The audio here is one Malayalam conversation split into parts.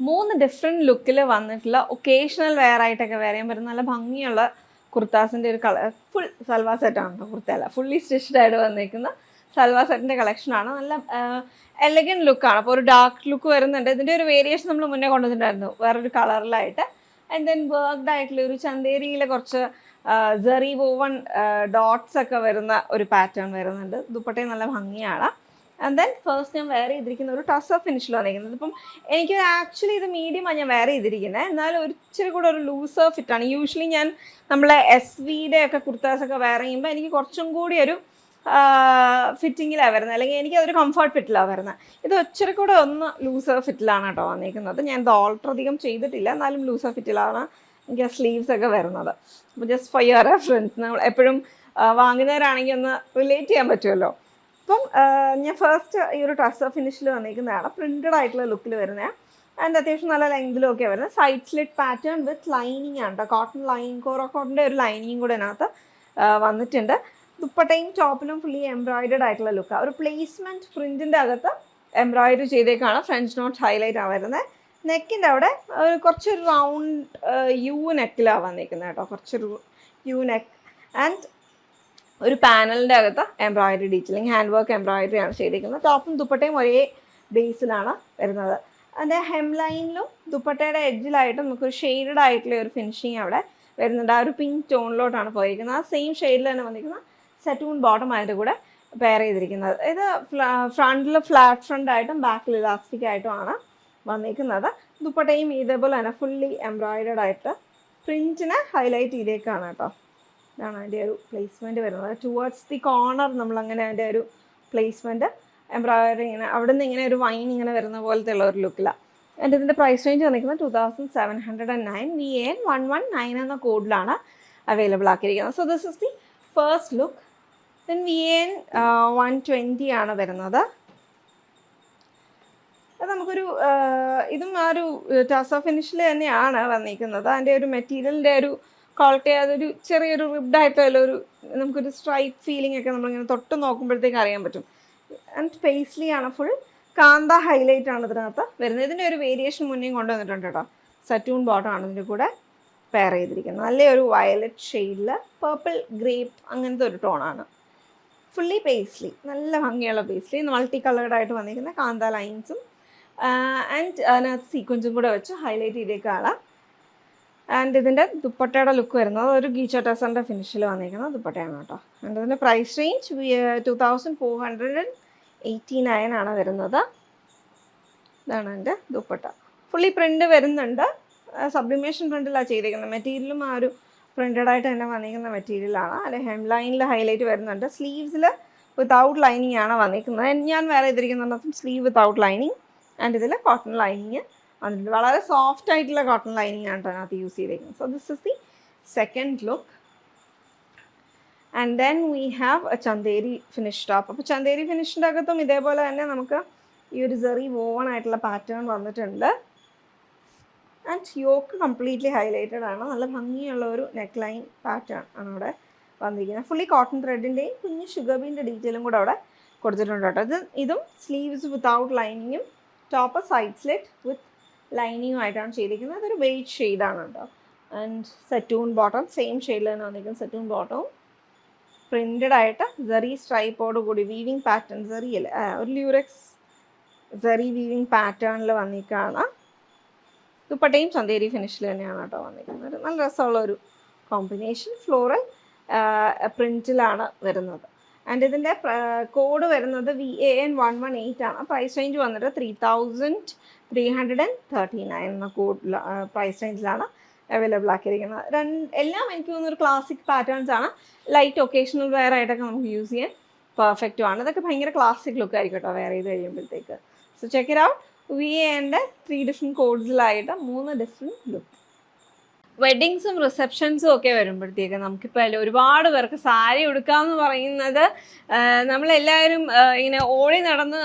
മൂന്ന് ഡിഫറെൻറ്റ് ലുക്കിൽ വന്നിട്ടുള്ള ഒക്കേഷണൽ വെയർ ആയിട്ടൊക്കെ വെയർ ചെയ്യാൻ പറ്റുന്ന നല്ല ഭംഗിയുള്ള കുർത്താസിൻ്റെ ഒരു കളർ ഫുൾ സൽവാർ സെറ്റാണ് കേട്ടോ. കുർത്തയല്ല, ഫുള്ളി സ്റ്റിച്ച്ഡ് ആയിട്ട് വന്നിരിക്കുന്ന സൽവാർ സെറ്റിൻ്റെ കളക്ഷനാണ്. നല്ല എലഗൻറ്റ് ലുക്കാണ്. അപ്പോൾ ഒരു ഡാർക്ക് ലുക്ക് വരുന്നുണ്ട്. ഇതിൻ്റെ ഒരു വേരിയേഷൻ നമ്മൾ മുന്നേ കൊണ്ടുവന്നിട്ടുണ്ടായിരുന്നു വേറൊരു കളറിലായിട്ട്. ആൻഡ് ദെൻ വർക്ക്ഡ് ആയിട്ടുള്ള ഒരു ചന്തേരിയിലെ കുറച്ച് സെറി വോവൺ ഡോട്ട്സ് ഒക്കെ വരുന്ന ഒരു പാറ്റേൺ വരുന്നുണ്ട്. ദുപ്പട്ടയും നല്ല ഭംഗിയാണ്. ആൻഡ് ദെൻ ഫസ്റ്റ് ഞാൻ വെയർ ചെയ്തിരിക്കുന്ന ഒരു ടസർ ഫിനിഷിൽ വന്നിരിക്കുന്നത്. ഇപ്പം എനിക്ക് ആക്ച്വലി ഇത് മീഡിയമാണ് ഞാൻ വെയർ ചെയ്തിരിക്കുന്നത്. എന്നാലും ഒരു ഇച്ചിരി കൂടെ ഒരു ലൂസർ ഫിറ്റാണ്. യൂഷ്വലി ഞാൻ നമ്മളെ SV-യുടെ ഒക്കെ കുർത്താസൊക്കെ വെയർ ചെയ്യുമ്പോൾ എനിക്ക് കുറച്ചും കൂടി ഒരു ഫിറ്റിങ്ങിലാണ് വരുന്നത്, അല്ലെങ്കിൽ എനിക്കതൊരു കംഫർട്ട് ഫിറ്റിലാണ് വരുന്നത്. ഇത് ഇച്ചിരി കൂടെ ഒന്ന് ലൂസർ ഫിറ്റിലാണ് കേട്ടോ വന്നിരിക്കുന്നത്. ഞാൻ ഇത് ഓൾട്ടർ അധികം ചെയ്തിട്ടില്ല, എന്നാലും ലൂസർ ഫിറ്റിലാണ് എനിക്ക് ആ സ്ലീവ്സ് ഒക്കെ വരുന്നത്. അപ്പോൾ ജസ്റ്റ് ഫോർ യുവർ റെഫറൻസ്, നമ്മൾ എപ്പോഴും വാങ്ങുന്നവരാണെങ്കിൽ ഒന്ന് റിലേറ്റ് ചെയ്യാൻ പറ്റുമല്ലോ. അപ്പം ഞാൻ ഫസ്റ്റ് ഈ ഒരു ടസർ ഫിനിഷിൽ വന്നിരിക്കുന്നതാണ്. പ്രിൻറ്റഡ് ആയിട്ടുള്ള ലുക്കിൽ വരുന്നത്. അതിൻ്റെ അത്യാവശ്യം നല്ല ലെങ്തിലും ഒക്കെ വരുന്നത്. Side slit pattern with lining ആണ് കേട്ടോ. കോട്ടൺ ലൈനിങ്, കോറോക്കോട്ടിൻ്റെ ഒരു ലൈനിങ്ങും കൂടെ അതിനകത്ത് വന്നിട്ടുണ്ട്. ദുപ്പട്ടയും ടോപ്പിലും ഫുള്ളി എംബ്രോയിഡഡ് ആയിട്ടുള്ള ലുക്കാണ്. ഒരു പ്ലേസ്മെൻറ്റ് പ്രിൻറ്റിൻ്റെ അകത്ത് എംബ്രോയിഡറി ചെയ്തേക്കാണ്. ഫ്രഞ്ച് നോട്ട് ഹൈലൈറ്റ് ആണ് വരുന്നത്. നെക്കിൻ്റെ അവിടെ കുറച്ചൊരു റൗണ്ട് യു നെക്കിലാണ് വന്നിരിക്കുന്നത് കേട്ടോ. കുറച്ചൊരു യു നെക്ക് ആൻഡ് ഒരു പാനലിൻ്റെ അകത്ത് embroidery detailing, hand work embroidery ആണ് ചെയ്തിരിക്കുന്നത്. ടോപ്പും ദുപ്പട്ടയും ഒരേ ബേസിലാണ് വരുന്നത്. അതിൻ്റെ ഹെം ലൈനിലും ദുപ്പട്ടയുടെ എഡ്ജിലായിട്ടും നമുക്കൊരു ഷെയ്ഡഡ് ആയിട്ടുള്ള ഒരു ഫിനിഷിങ് അവിടെ വരുന്നുണ്ട്. ആ ഒരു പിങ്ക് ടോണിലോട്ടാണ് പോയിരിക്കുന്നത്. ആ സെയിം ഷെയ്ഡിൽ തന്നെ വന്നിരിക്കുന്ന സെറ്റൂൺ ബോട്ടം അതിൻ്റെ കൂടെ പെയർ ചെയ്തിരിക്കുന്നത്. ഇത് ഫ്രണ്ടിൽ ഫ്ലാറ്റ് ഫ്രണ്ട് ആയിട്ടും ബാക്കിൽ ഇലാസ്റ്റിക് ആയിട്ടുമാണ് വന്നിരിക്കുന്നത്. ദുപ്പട്ടയും ഇതേപോലെ തന്നെ ഫുള്ളി എംബ്രോയിഡഡ് ആയിട്ട് പ്രിൻറ്റിനെ ഹൈലൈറ്റ് ചെയ്തേക്കാണ് കേട്ടോ. ഇതാണ് അതിൻ്റെ ഒരു പ്ലേസ്മെൻറ്റ് വരുന്നത്. ടുവേർഡ്സ് ദി കോർണർ നമ്മളങ്ങനെ അതിൻ്റെ ഒരു പ്ലേസ്മെൻറ്റ് എംബ്രോയിഡറി ഇങ്ങനെ അവിടെ നിന്ന് ഇങ്ങനെ ഒരു വൈൻ ഇങ്ങനെ വരുന്ന പോലത്തെ ഉള്ള ഒരു ലുക്കിലാണ്. ആൻഡ് ഇതിൻ്റെ പ്രൈസ് റേഞ്ച് വന്നിരിക്കുന്നത് 2709. VN119 എന്ന കോഡിലാണ് അവൈലബിൾ ആക്കിയിരിക്കുന്നത്. So this is the first look. Then VN120 ആണ് വരുന്നത്. അത് നമുക്കൊരു ഇതും ആ ഒരു ടസർ ഫിനിഷിൽ തന്നെയാണ് വന്നിരിക്കുന്നത്. അതിൻ്റെ ഒരു മെറ്റീരിയലിൻ്റെ ഒരു ക്വാളിറ്റി, അതൊരു ചെറിയൊരു റിബ്ഡ് ആയിട്ടുള്ള ഒരു നമുക്കൊരു സ്ട്രൈപ്പ് ഫീലിംഗ് ഒക്കെ നമ്മളിങ്ങനെ തൊട്ട് നോക്കുമ്പോഴത്തേക്ക് അറിയാൻ പറ്റും. ആൻഡ് പേസ്ലി ആണ്, ഫുൾ കാന്ത ഹൈലൈറ്റ് ആണ് ഇതിനകത്ത് വരുന്നത്. ഇതിൻ്റെ ഒരു വേരിയേഷൻ മുന്നേ കൊണ്ടുവന്നിട്ടുണ്ട് കേട്ടോ. സറ്റൂൺ ബോട്ടം ആണ് ഇതിൻ്റെ കൂടെ പെയർ ചെയ്തിരിക്കുന്നത്. നല്ലൊരു വയലറ്റ് ഷെയ്ഡിൽ പേർപ്പിൾ ഗ്രേപ്പ് അങ്ങനത്തെ ഒരു ടോണാണ്. ഫുള്ളി പേസ്ലി, നല്ല ഭംഗിയുള്ള പേസ്ലി, മൾട്ടി കളേർഡ് ആയിട്ട് വന്നിരിക്കുന്ന കാന്ത ലൈൻസും ആൻഡ് അതിനകത്ത് സീക്വൻസും കൂടെ വെച്ച് ഹൈലൈറ്റ് ചെയ്തേക്കാണ്. ആൻഡ് ഇതിൻ്റെ ദുപ്പട്ടയുടെ ലുക്ക് വരുന്നത് ഒരു ഗീച്ച ടസറിൻ്റെ ഫിനിഷിൽ വന്നിരിക്കുന്ന ദുപ്പട്ടയാണ് കേട്ടോ. ആൻഡ് ഇതിൻ്റെ പ്രൈസ് റേഞ്ച് 2489 ആണ് വരുന്നത്. ഇതാണ് എൻ്റെ ദുപ്പട്ട. ഫുള്ളി പ്രിൻ്റ് വരുന്നുണ്ട്. സബ്ലിമേഷൻ പ്രിൻറ്റിലാണ് ചെയ്തിരിക്കുന്നത്. മെറ്റീരിയലും ആ ഒരു പ്രിൻറ്റഡ് ആയിട്ട് തന്നെ വന്നിരിക്കുന്ന മെറ്റീരിയലാണ്. അതിൽ ഹെം ലൈനിൽ ഹൈലൈറ്റ് വരുന്നുണ്ട്. സ്ലീവ്സിൽ വിത്തൗട്ട് ലൈനിങ് ആണ് വന്നിരിക്കുന്നത്. ഞാൻ വേറെ ചെയ്തിരിക്കുന്നുണ്ടും സ്ലീവ് വിത്തൗട്ട് ലൈനിങ്. ആൻഡ് ഇതിൽ കോട്ടൺ ലൈനിങ് വന്നിട്ടുണ്ട്. വളരെ സോഫ്റ്റ് ആയിട്ടുള്ള കോട്ടൺ ലൈനിങ് ആണ് അതിനകത്ത് യൂസ് ചെയ്തിരിക്കുന്നത്. So this is the second look. And then we have A Chanderi finish top. അപ്പോൾ ചന്തേരി ഫിനിഷിൻ്റെ അകത്തും ഇതേപോലെ തന്നെ നമുക്ക് ഈ ഒരു സെറി വോവൺ ആയിട്ടുള്ള പാറ്റേൺ വന്നിട്ടുണ്ട്. ആൻഡ് യോക്ക് കംപ്ലീറ്റ്ലി ഹൈലൈറ്റഡ് ആണ്. നല്ല ഭംഗിയുള്ള ഒരു നെക്ക് ലൈൻ പാറ്റേൺ ആണ് അവിടെ വന്നിരിക്കുന്നത്. ഫുള്ളി കോട്ടൺ ത്രെഡിൻ്റെയും കുഞ്ഞ് ഷുഗർ ബീൻ്റെ ഡീറ്റെയിലും കൂടെ അവിടെ കൊടുത്തിട്ടുണ്ട് കേട്ടോ. ഇതും സ്ലീവ്സ് വിത്തൗട്ട് ലൈനിങ്ങും ടോപ്പ് സൈഡ് സ്ലിറ്റ് വിത്ത് ലൈനിങ്ങും ആയിട്ടാണ് ചെയ്തിരിക്കുന്നത്. അതൊരു വെയ്റ്റ് ഷെയ്ഡാണ് കേട്ടോ. ആൻഡ് സെറ്റൂൺ ബോട്ടം സെയിം ഷെയ്ഡിൽ തന്നെ വന്നിരിക്കുന്നത്. സെറ്റൂൺ ബോട്ടവും പ്രിൻറ്റഡ് ആയിട്ട് സെറി സ്ട്രൈപ്പോട് കൂടി വീവിങ് പാറ്റേൺ, സെറി അല്ലേ ഒരു ല്യൂറക്സ് സെറി വീവിങ് പാറ്റേണിൽ വന്നിരിക്കുകയാണ്. ദുപ്പട്ടയും ചന്തേരി ഫിനിഷിൽ തന്നെയാണ് കേട്ടോ വന്നിരിക്കുന്നത്. നല്ല രസമുള്ള ഒരു കോമ്പിനേഷൻ. ഫ്ലോറൽ പ്രിൻറ്റിലാണ് വരുന്നത്. ആൻഡ് ഇതിൻ്റെ കോഡ് വരുന്നത് VAN118 ആണ്. പ്രൈസ് റേഞ്ച് വന്നിട്ട് 3339 എന്ന കോഡ് പ്രൈസ് റേഞ്ചിലാണ് അവൈലബിൾ ആക്കിയിരിക്കുന്നത്. എല്ലാം എനിക്ക് തോന്നുന്നൊരു ക്ലാസിക് പാറ്റേൺസ് ആണ്. ലൈറ്റ് ഒക്കേഷണൽ വെയർ ആയിട്ടൊക്കെ നമുക്ക് യൂസ് ചെയ്യാൻ പെർഫെക്റ്റും ആണ്. ഇതൊക്കെ ഭയങ്കര ക്ലാസിക് ലുക്ക് ആയിരിക്കും കേട്ടോ വെയർ ചെയ്ത് കഴിയുമ്പോഴത്തേക്ക്. So check it out. VAൻ്റെ 3 ഡിഫറെൻറ്റ് കോഡ്സിലായിട്ട് 3 ഡിഫറെൻറ്റ് ലുക്ക്. വെഡ്ഡിങ്സും റിസപ്ഷൻസും ഒക്കെ വരുമ്പോഴത്തേക്ക് നമുക്കിപ്പോൾ ഒരുപാട് പേർക്ക് സാരി ഉടുക്കാമെന്ന് പറയുന്നത് നമ്മളെല്ലാവരും ഇങ്ങനെ ഓടി നടന്ന്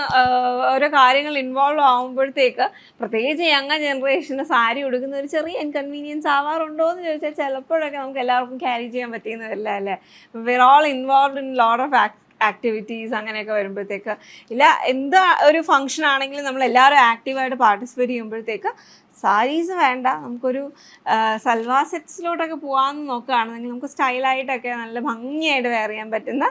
ഓരോ കാര്യങ്ങൾ ഇൻവോൾവ് ആകുമ്പോഴത്തേക്ക് പ്രത്യേകിച്ച് യങ്ങ ജനറേഷന് സാരി ഉടുക്കുന്ന ഒരു ചെറിയ ഇൻകൺവീനിയൻസ് ആവാറുണ്ടോ എന്ന് ചോദിച്ചാൽ ചിലപ്പോഴൊക്കെ നമുക്ക് എല്ലാവർക്കും ക്യാരി ചെയ്യാൻ പറ്റുന്നതല്ല അല്ലേ. വിർ all involve in lot of activities അങ്ങനെയൊക്കെ വരുമ്പോഴത്തേക്ക് ഇല്ല എന്ത് ഒരു ഫംഗ്ഷൻ ആണെങ്കിലും നമ്മൾ എല്ലാവരും ആക്റ്റീവായിട്ട് പാർട്ടിസിപ്പേറ്റ് ചെയ്യുമ്പോഴത്തേക്ക് സാരീസ് വേണ്ട, നമുക്കൊരു സൽവാർ സെറ്റ്സിലോട്ടൊക്കെ പോകാമെന്ന് നോക്കുകയാണെന്നെങ്കിൽ നമുക്ക് സ്റ്റൈലായിട്ടൊക്കെ നല്ല ഭംഗിയായിട്ട് വെയർ ചെയ്യാൻ പറ്റുന്ന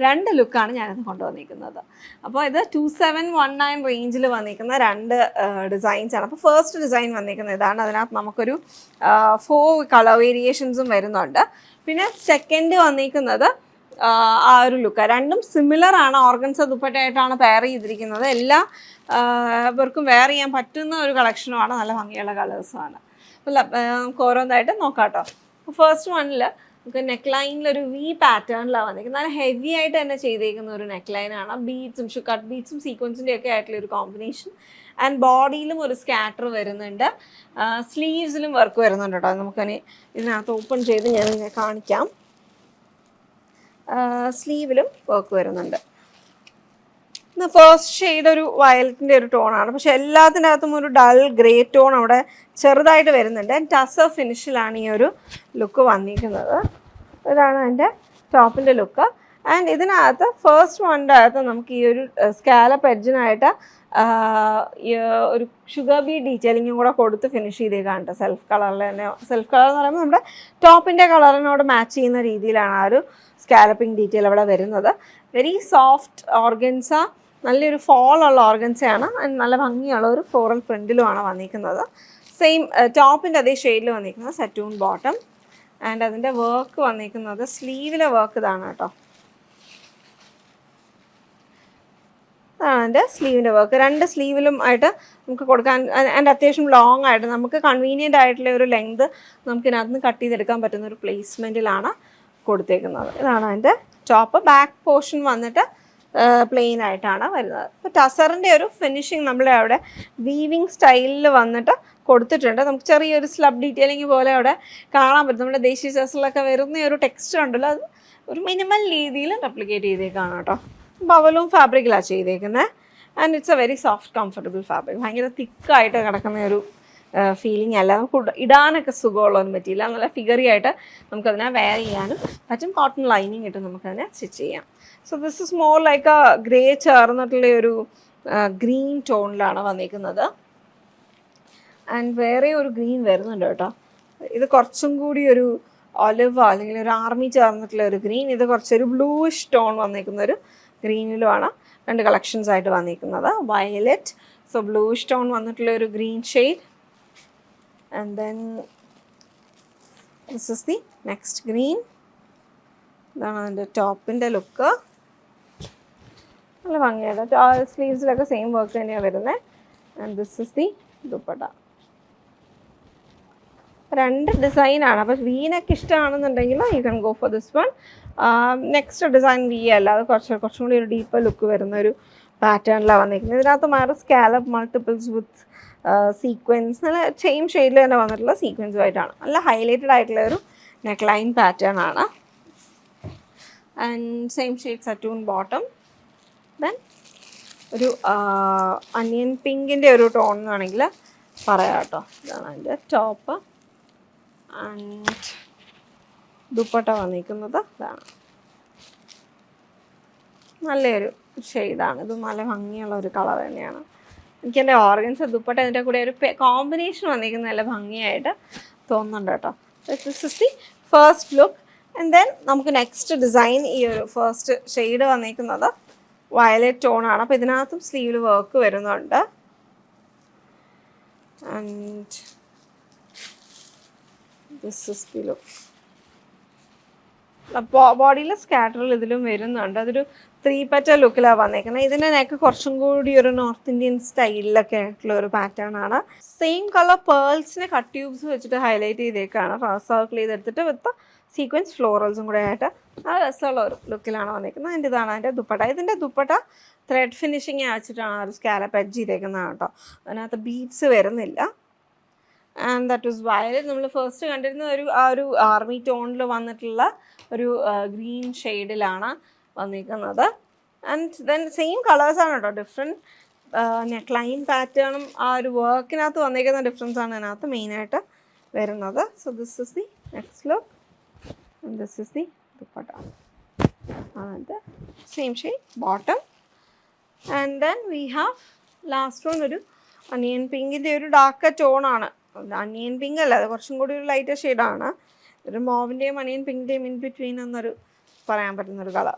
2 ലുക്കാണ് ഞാനത് കൊണ്ടുവന്നിരിക്കുന്നത്. അപ്പോൾ ഇത് 2719 റേഞ്ചിൽ വന്നിരിക്കുന്ന 2 ഡിസൈൻസാണ്. അപ്പോൾ ഫസ്റ്റ് ഡിസൈൻ വന്നിരിക്കുന്നത് ഇതാണ്. അതിനകത്ത് നമുക്കൊരു 4 കളർ വേരിയേഷൻസും വരുന്നുണ്ട്. പിന്നെ സെക്കൻഡ് വന്നിരിക്കുന്നത് ആ ഒരു ലുക്ക്. രണ്ടും സിമിലർ ആണ്, ഓർഗൻസ ദുപ്പട്ടയായിട്ടാണ് പെയർ ചെയ്തിരിക്കുന്നത്. എല്ലാ ഇവർക്കും വെയർ ചെയ്യാൻ പറ്റുന്ന ഒരു കളക്ഷനുമാണ്, നല്ല ഭംഗിയുള്ള കളേഴ്സുമാണ്. അപ്പോൾ നമുക്ക് ഓരോന്നായിട്ട് നോക്കാം കേട്ടോ. ഫസ്റ്റ് വണ്ണിൽ നമുക്ക് നെക്ക് ലൈനിലൊരു വി പാറ്റേണിലാണ് വന്നിരിക്കുന്നത്. നല്ല ഹെവി ആയിട്ട് തന്നെ ചെയ്തേക്കുന്ന ഒരു നെക്ക് ലൈനാണ്. ബീഡ്സും കട്ട് ബീഡ്സും സീക്വൻസിൻ്റെ ഒക്കെ ആയിട്ടുള്ള ഒരു കോമ്പിനേഷൻ. ആൻഡ് ബോഡിയിലും ഒരു സ്കാറ്റർ വരുന്നുണ്ട്, സ്ലീവ്സിലും വർക്ക് വരുന്നുണ്ട് കേട്ടോ. നമുക്കതിന് ഇതിനകത്ത് ഓപ്പൺ ചെയ്ത് ഞാനിങ്ങനെ കാണിക്കാം. സ്ലീവിലും വർക്ക് വരുന്നുണ്ട്. ഫസ്റ്റ് ഷെയ്ഡ് ഒരു വയലറ്റിൻ്റെ ഒരു ടോണാണ്, പക്ഷെ എല്ലാത്തിനകത്തും ഒരു ഡൾ ഗ്രേ ടോൺ അവിടെ ചെറുതായിട്ട് വരുന്നുണ്ട്. ടസർ ഫിനിഷിലാണ് ഈ ഒരു ലുക്ക് വന്നിരിക്കുന്നത്. ഇതാണ് അതിൻ്റെ ടോപ്പിൻ്റെ ലുക്ക്. ആൻഡ് ഇതിനകത്ത് ഫസ്റ്റ് വണ്ണിൻ്റെ അകത്ത് നമുക്ക് ഈ ഒരു സ്കാലപ്പ് എഡ്ജിനായിട്ട് ഒരു ഷുഗർ ബീഡ് ഡീറ്റെയിലിങ്ങും കൂടെ കൊടുത്ത് ഫിനിഷ് ചെയ്തേക്കാണ് കേട്ടോ. സെൽഫ് കളറിൽ തന്നെ, സെൽഫ് കളർ എന്ന് പറയുമ്പോൾ നമ്മുടെ ടോപ്പിൻ്റെ കളറിനോട് മാച്ച് ചെയ്യുന്ന രീതിയിലാണ് ആ ഒരു സ്കാലപ്പിംഗ് ഡീറ്റെയിൽ അവിടെ വരുന്നത്. വെരി സോഫ്റ്റ് ഓർഗൻസ, നല്ലൊരു ഫോൾ ഉള്ള ഓർഗൻസയാണ്. നല്ല ഭംഗിയുള്ള ഒരു ഫ്ലോറൽ പ്രിൻറ്റിലുമാണ് വന്നിരിക്കുന്നത്. സെയിം ടോപ്പിൻ്റെ അതേ ഷെയ്ഡിൽ വന്നിരിക്കുന്നത് സറ്റൂൺ ബോട്ടം. ആൻഡ് അതിൻ്റെ വർക്ക് വന്നിരിക്കുന്നത് സ്ലീവിലെ വർക്ക് ഇതാണ് കേട്ടോ. അതാണ് എൻ്റെ സ്ലീവിൻ്റെ വർക്ക്. 2 സ്ലീവിലും ആയിട്ട് നമുക്ക് കൊടുക്കാൻ, ആൻഡ് അത്യാവശ്യം ലോങ് ആയിട്ട് നമുക്ക് കൺവീനിയൻ്റ് ആയിട്ടുള്ള ഒരു ലെങ്ത് നമുക്കിതിനകത്ത് നിന്ന് കട്ട് ചെയ്തെടുക്കാൻ പറ്റുന്ന ഒരു പ്ലേസ്മെൻറ്റിലാണ് കൊടുത്തേക്കുന്നത്. ഇതാണ് അതിൻ്റെ ടോപ്പ്. ബാക്ക് പോർഷൻ വന്നിട്ട് പ്ലെയിൻ ആയിട്ടാണ് വരുന്നത്. ഇപ്പോൾ ടസറിൻ്റെ ഒരു ഫിനിഷിങ് നമ്മളെ അവിടെ വീവിങ് സ്റ്റൈലിൽ വന്നിട്ട് കൊടുത്തിട്ടുണ്ട്. നമുക്ക് ചെറിയൊരു സ്ലബ് ഡീറ്റെയിലിംഗ് പോലെ അവിടെ കാണാൻ പറ്റും. നമ്മുടെ ദേശീയ ഡ്രസ്സിലൊക്കെ വരുന്ന ഒരു ടെക്സ്ചർ ഉണ്ടല്ലോ, അത് ഒരു മിനിമൽ രീതിയിൽ റെപ്ലിക്കേറ്റ് ചെയ്തേക്കാണ് കേട്ടോ. ബവലും ഫാബ്രിക്കിലാണ് ചെയ്തേക്കുന്നത്. And it's A very soft comfortable fabric. ഭയങ്കര തിക്കായിട്ട് കിടക്കുന്ന ഒരു ഫീലിംഗ് അല്ല, നമുക്ക് ഇടാനൊക്കെ സുഖമുള്ളൊന്നും പറ്റിയില്ല. നല്ല ഫിഗറി ആയിട്ട് നമുക്കതിനെ വെയർ ചെയ്യാനും പറ്റും. കോട്ടൺ ലൈനിങ് ഇട്ട് നമുക്കതിനെ സ്റ്റിച്ച് ചെയ്യാം. So this is more like A grey ചേർന്നിട്ടുള്ള ഒരു ഗ്രീൻ ടോണിലാണ് വന്നിരിക്കുന്നത്. ആൻഡ് വേറെ ഒരു ഗ്രീൻ വരുന്നുണ്ട് കേട്ടോ. ഇത് കുറച്ചും കൂടി ഒരു ഒലിവ് അല്ലെങ്കിൽ ഒരു ആർമി ചേർന്നിട്ടുള്ള ഒരു ഗ്രീൻ. ഇത് കുറച്ചൊരു ബ്ലൂയിഷ് ടോൺ വന്നിരിക്കുന്ന ഒരു ഗ്രീനിലുമാണ് 2 കളക്ഷൻസ് ആയിട്ട് വന്നിരിക്കുന്നത്. വയലറ്റ്, സോ ബ്ലൂയിഷ് ടോൺ വന്നിട്ടുള്ള ഒരു green shade. And then this is the next green. ഇതാണ് അതിൻ്റെ ടോപ്പിൻ്റെ ലുക്ക്. നല്ല ഭംഗിയാണ്. സ്ലീവ്സിലൊക്കെ സെയിം വർക്ക് തന്നെയാണ് വരുന്നത്. And this is the dupatta. 2 ഡിസൈനാണ്. അപ്പോൾ വീനൊക്കെ ഇഷ്ടമാണെന്നുണ്ടെങ്കിൽ you can go for this one. Next design V അല്ല, അത് കുറച്ചും കൂടി ഒരു ഡീപ്പർ ലുക്ക് വരുന്ന ഒരു പാറ്റേണിലാണ് വന്നിരിക്കുന്നത്. ഇതിനകത്ത് മാറി സ്കാലപ്പ് മൾട്ടിപ്പിൾസ് വിത്ത് സീക്വൻസ്, നല്ല സെയിം ഷെയ്ഡിൽ തന്നെ വന്നിട്ടുള്ള സീക്വൻസുമായിട്ടാണ്. നല്ല ഹൈലൈറ്റഡ് ആയിട്ടുള്ള ഒരു നെക്ക് ലൈൻ പാറ്റേൺ ആണ്. And same shade സറ്റൂൺ bottom. Then ഒരു അനിയൻ പിങ്കിൻ്റെ ഒരു ടോൺ എന്നാണെങ്കിൽ പറയാം കേട്ടോ. ഇതാണ് അതിൻ്റെ ടോപ്പ്. ആൻഡ് ദുപ്പട്ട വന്നിരിക്കുന്നത് ഇതാണ്. നല്ലൊരു ഷെയ്ഡാണ്. ഇത് നല്ല ഭംഗിയുള്ള ഒരു കളർ തന്നെയാണ്. എനിക്ക് എൻ്റെ ഓർഗൻസ് ദുപ്പട്ട ഇതിൻ്റെ കൂടെ ഒരു കോമ്പിനേഷൻ വന്നിരിക്കുന്നത് നല്ല ഭംഗിയായിട്ട് തോന്നുന്നുണ്ട് കേട്ടോ. This is the first look. And then നമുക്ക് നെക്സ്റ്റ് ഡിസൈൻ, ഈ ഒരു ഫസ്റ്റ് ഷെയ്ഡ് വന്നിരിക്കുന്നത് വയലറ്റ് ടോണാണ്. അപ്പോൾ ഇതിനകത്തും സ്ലീവിൽ വർക്ക് വരുന്നുണ്ട്. And this is the look. ബോഡിയിലെ സ്കാറ്ററിൽ ഇതിലും വരുന്നുണ്ട്. അതൊരു 3 പെറ്റൽ ലുക്കിലാണ് വന്നേക്കുന്നത്. ഇതിൻ്റെ നെക്ക് കുറച്ചും കൂടി ഒരു നോർത്ത് ഇന്ത്യൻ സ്റ്റൈലിലൊക്കെ ആയിട്ടുള്ള ഒരു പാറ്റേൺ ആണ്. സെയിം കളർ പേൾസിനെ കട്ട് ട്യൂബ്സ് വെച്ചിട്ട് ഹൈലൈറ്റ് ചെയ്തേക്കാണ്. സർക്കിൾ ചെയ്തെടുത്തിട്ട് വിത്ത് സീക്വൻസ് ഫ്ലോറൽസും കൂടെ ആയിട്ട് ആ രസമുള്ള ഒരു ലുക്കിലാണ് വന്നിരിക്കുന്നത്. ആൻഡ് ഇതാണ് അതിൻ്റെ ദുപ്പട്ട. ഇതിൻ്റെ ദുപ്പട്ട ത്രെഡ് ഫിനിഷിങ് വെച്ചിട്ടാണ് ആ ഒരു സ്കാലപ്പ് എഡ്ജ് ചെയ്തേക്കുന്നതാണ് കേട്ടോ. അതിനകത്ത് ബീഡ്സ് വരുന്നില്ല. And that was violet. നമ്മൾ ഫസ്റ്റ് കണ്ടിരുന്ന ആ ഒരു ആർമി ടോണിൽ വന്നിട്ടുള്ള ഒരു ഗ്രീൻ ഷെയ്ഡിലാണ് വന്നിരിക്കുന്നത്. ആൻഡ് ദെൻ സെയിം കളേഴ്സാണ് കേട്ടോ. ഡിഫറെൻറ്റ് നെക്ക് ലൈൻ പാറ്റേണും ആ ഒരു വർക്കിനകത്ത് വന്നിരിക്കുന്ന ഡിഫറൻസ് ആണ് അതിനകത്ത് മെയിനായിട്ട് വരുന്നത്. So this is the next look. And this is the dupatta. അതിൻ്റെ same shade bottom. And then we have last one ഒരു അനിയൻ പിങ്കിൻ്റെ ഒരു ഡാർക്ക് ടോണാണ്. അനിയൻ പിങ്ക് അല്ല, അത് കുറച്ചും കൂടി ഒരു ലൈറ്റർ ഷെയ്ഡാണ്. ഒരു മോവിൻ്റെയും അനിയൻ പിങ്കിൻ്റെയും ഇൻ ബിറ്റ്വീൻ എന്നൊരു പറയാൻ പറ്റുന്നൊരു colour.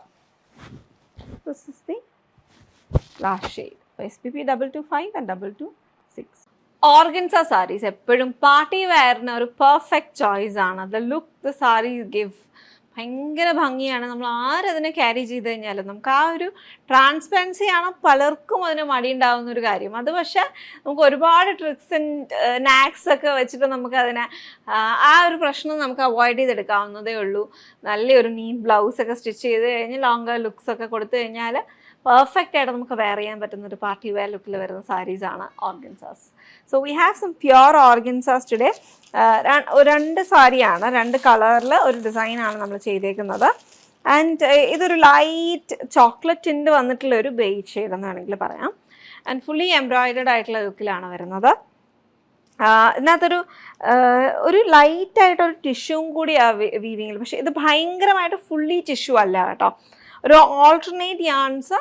This is the last shade. SPP 225 and 226. Organza sarees എപ്പോഴും പാർട്ടി വെയറിന് ഒരു പെർഫെക്റ്റ് ചോയ്സ് ആണ്. The look the sarees give ഭയങ്കര ഭംഗിയാണ്. നമ്മൾ ആരതിനെ ക്യാരി ചെയ്ത് കഴിഞ്ഞാലും നമുക്ക് ആ ഒരു ട്രാൻസ്പെറൻസിയാണ് പലർക്കും അതിന് മടിയുണ്ടാകുന്ന ഒരു കാര്യം. അത് പക്ഷേ നമുക്ക് ഒരുപാട് ട്രിക്സ് ആൻഡ് നാക്സ് ഒക്കെ വെച്ചിട്ട് നമുക്ക് അതിനെ ആ ഒരു പ്രശ്നം നമുക്ക് അവോയ്ഡ് ചെയ്തെടുക്കാവുന്നതേ ഉള്ളൂ. നല്ലൊരു നീറ്റ് ബ്ലൗസൊക്കെ സ്റ്റിച്ച് ചെയ്ത് കഴിഞ്ഞ് ലോങ്ങർ ലുക്സൊക്കെ കൊടുത്തു കഴിഞ്ഞാൽ പെർഫെക്റ്റ് ആയിട്ട് നമുക്ക് വെയർ ചെയ്യാൻ പറ്റുന്ന ഒരു പാർട്ടി വെയർ ലുക്കിൽ വരുന്ന സാരീസാണ് organzas. So we have some pure organzas today. രണ്ട് സാരിയാണ്, രണ്ട് കളറിൽ ഒരു ഡിസൈനാണ് നമ്മൾ ചെയ്തേക്കുന്നത്. ആൻഡ് ഇതൊരു ലൈറ്റ് ചോക്ലേറ്റ് ടിൻറ്റ് വന്നിട്ടുള്ള ഒരു ബേജ് ഷെയ്ഡ് എന്ന് വേണമെങ്കിൽ പറയാം. ആൻഡ് ഫുള്ളി എംബ്രോയിഡേഡ് ആയിട്ടുള്ള ലുക്കിലാണ് വരുന്നത്. ഇതിനകത്തൊരു ഒരു ലൈറ്റായിട്ടൊരു ടിഷ്യൂവും കൂടി വീവിങ്ങിൽ, പക്ഷേ ഇത് ഭയങ്കരമായിട്ട് ഫുള്ളി ടിഷ്യൂ അല്ല കേട്ടോ. ഒരു ഓൾട്ടർനേറ്റ് യാൺസ്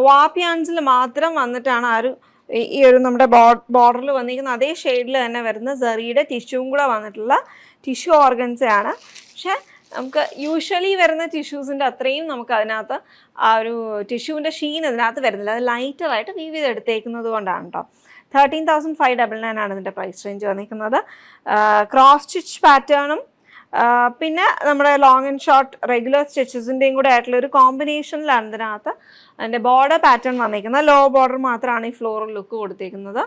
വാപ്പ് യാൺസിൽ മാത്രം വന്നിട്ടാണ് ആ ഒരു ഈ ഒരു നമ്മുടെ ബോർഡറിൽ വന്നിരിക്കുന്ന അതേ ഷെയ്ഡിൽ തന്നെ വരുന്ന സെറിയുടെ ടിഷ്യൂവും കൂടെ വന്നിട്ടുള്ള ടിഷ്യൂ ഓർഗൻസയാണ്. പക്ഷേ നമുക്ക് യൂഷ്വലി വരുന്ന ടിഷ്യൂസിൻ്റെ അത്രയും നമുക്ക് അതിനകത്ത് ആ ഒരു ടിഷ്യൂവിൻ്റെ ഷീൻ ഇതിനകത്ത് വരുന്നില്ല. അത് ലൈറ്ററായിട്ട് വീവ് ചെയ്തെടുത്തേക്കുന്നത് കൊണ്ടാണ് കേട്ടോ. 13,599 ആണ് ഇതിൻ്റെ പ്രൈസ് റേഞ്ച് വന്നിരിക്കുന്നത്. ക്രോസ് സ്റ്റിച്ച് പാറ്റേണും പിന്നെ നമ്മുടെ ലോങ് ആൻഡ് ഷോർട്ട് റെഗുലർ സ്റ്റിച്ചസിൻ്റെയും കൂടെ ആയിട്ടുള്ള ഒരു കോമ്പിനേഷനിലാണ് ഇതിനകത്ത് അതിൻ്റെ ബോർഡർ പാറ്റേൺ വന്നിരിക്കുന്നത്. ലോ ബോർഡർ മാത്രമാണ് ഈ ഫ്ലോറൽ ലുക്ക് കൊടുത്തിരിക്കുന്നത്.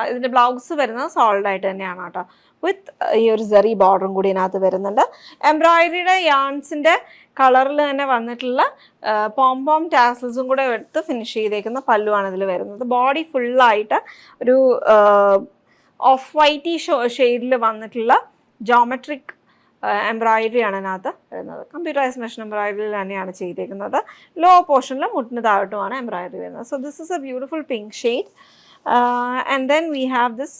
ഇതിൻ്റെ ബ്ലൗസ് വരുന്നത് സോൾഡ് ആയിട്ട് തന്നെയാണ് കേട്ടോ, വിത്ത് ഈ ഒരു സെറി ബോർഡറും കൂടി ഇതിനകത്ത് വരുന്നുണ്ട്. എംബ്രോയിഡറിയുടെ യാൺസിൻ്റെ കളറിൽ തന്നെ വന്നിട്ടുള്ള പോം ടാസൽസും കൂടെ എടുത്ത് ഫിനിഷ് ചെയ്തേക്കുന്ന പല്ലുവാണ് ഇതിൽ വരുന്നത്. ബോഡി ഫുള്ളായിട്ട് ഒരു ഓഫ് വൈറ്റി ഷെയ്ഡിൽ വന്നിട്ടുള്ള ജോമെട്രിക് എംബ്രോയിഡറി ആണ് അതിനകത്ത് വരുന്നത്. കമ്പ്യൂട്ടറൈസ് മെഷീൻ എംബ്രോയിഡറി തന്നെയാണ് ചെയ്തേക്കുന്നത്. ലോ പോർഷനിൽ മുട്ടിന് താഴോട്ടുമാണ് എംബ്രോയിഡറി വരുന്നത്. So this is A beautiful pink shade. And then we have this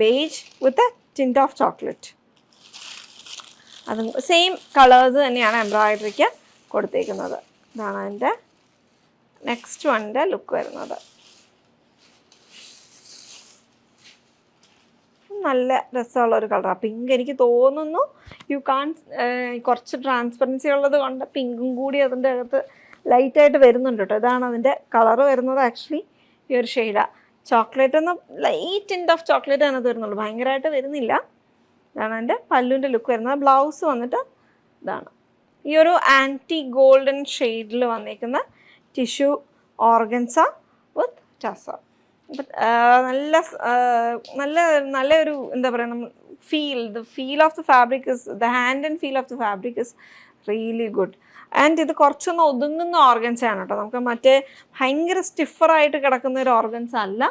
beige with a tint of chocolate. അത് സെയിം കളേഴ്സ് തന്നെയാണ് എംബ്രോയിഡറിക്ക് കൊടുത്തേക്കുന്നത്. ഇതാണ് അതിൻ്റെ നെക്സ്റ്റ് വണ്ണിൻ്റെ ലുക്ക് വരുന്നത്. നല്ല രസമുള്ളൊരു കളറാണ് പിങ്ക്. എനിക്ക് തോന്നുന്നു കുറച്ച് ട്രാൻസ്പെറൻസി ഉള്ളത് കൊണ്ട് പിങ്കും കൂടി അതിൻ്റെ അകത്ത് ലൈറ്റായിട്ട് വരുന്നുണ്ട് കേട്ടോ. ഇതാണ് അതിൻ്റെ കളറ് വരുന്നത്. ആക്ച്വലി ഈ ഒരു ഷെയ്ഡാണ്. ചോക്ലേറ്റ് ഒന്നും ലൈറ്റ് ടിൻറ്റ് ഓഫ് ചോക്ലേറ്റ് അതിനകത്ത് വരുന്നുള്ളൂ, ഭയങ്കരമായിട്ട് വരുന്നില്ല. ഇതാണ് അതിൻ്റെ പല്ലുവിൻ്റെ ലുക്ക് വരുന്നത്. ബ്ലൗസ് വന്നിട്ട് ഇതാണ് ഈ ഒരു ആൻറ്റി ഗോൾഡൻ ഷെയ്ഡിൽ വന്നിരിക്കുന്ന ടിഷ്യൂ ഓർഗൻസ വിത്ത് ടസർ. നല്ലൊരു എന്താ പറയുക, നമ്മൾ feel of the fabric is the hand and feel of the fabric is really good. And ഇത് കുറച്ചൊന്ന് ഒതുങ്ങുന്ന ഓർഗൻസ് ആണ് കേട്ടോ. നമുക്ക് മറ്റേ ഭയങ്കര സ്റ്റിഫറായിട്ട് കിടക്കുന്ന ഒരു ഓർഗൻസ് അല്ല,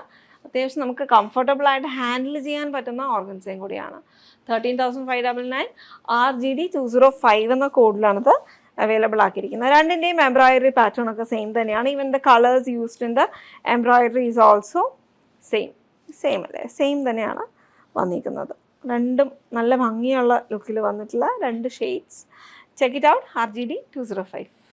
അത്യാവശ്യം നമുക്ക് കംഫർട്ടബിളായിട്ട് ഹാൻഡിൽ ചെയ്യാൻ പറ്റുന്ന ഓർഗൻസയും കൂടിയാണ്. 13,599 RGD 205 എന്ന കോഡിലാണിത് അവൈലബിൾ ആക്കിയിരിക്കുന്നത്. രണ്ടിൻ്റെയും എംബ്രോയിഡറി പാറ്റേൺ ഒക്കെ സെയിം തന്നെയാണ്. Even the colours used in the embroidery is also same അല്ലേ, സെയിം തന്നെയാണ് വന്നിരിക്കുന്നത്. രണ്ടും നല്ല ഭംഗിയുള്ള ലുക്കിൽ വന്നിട്ടുള്ള രണ്ട് shades. Check it out. RGD 205.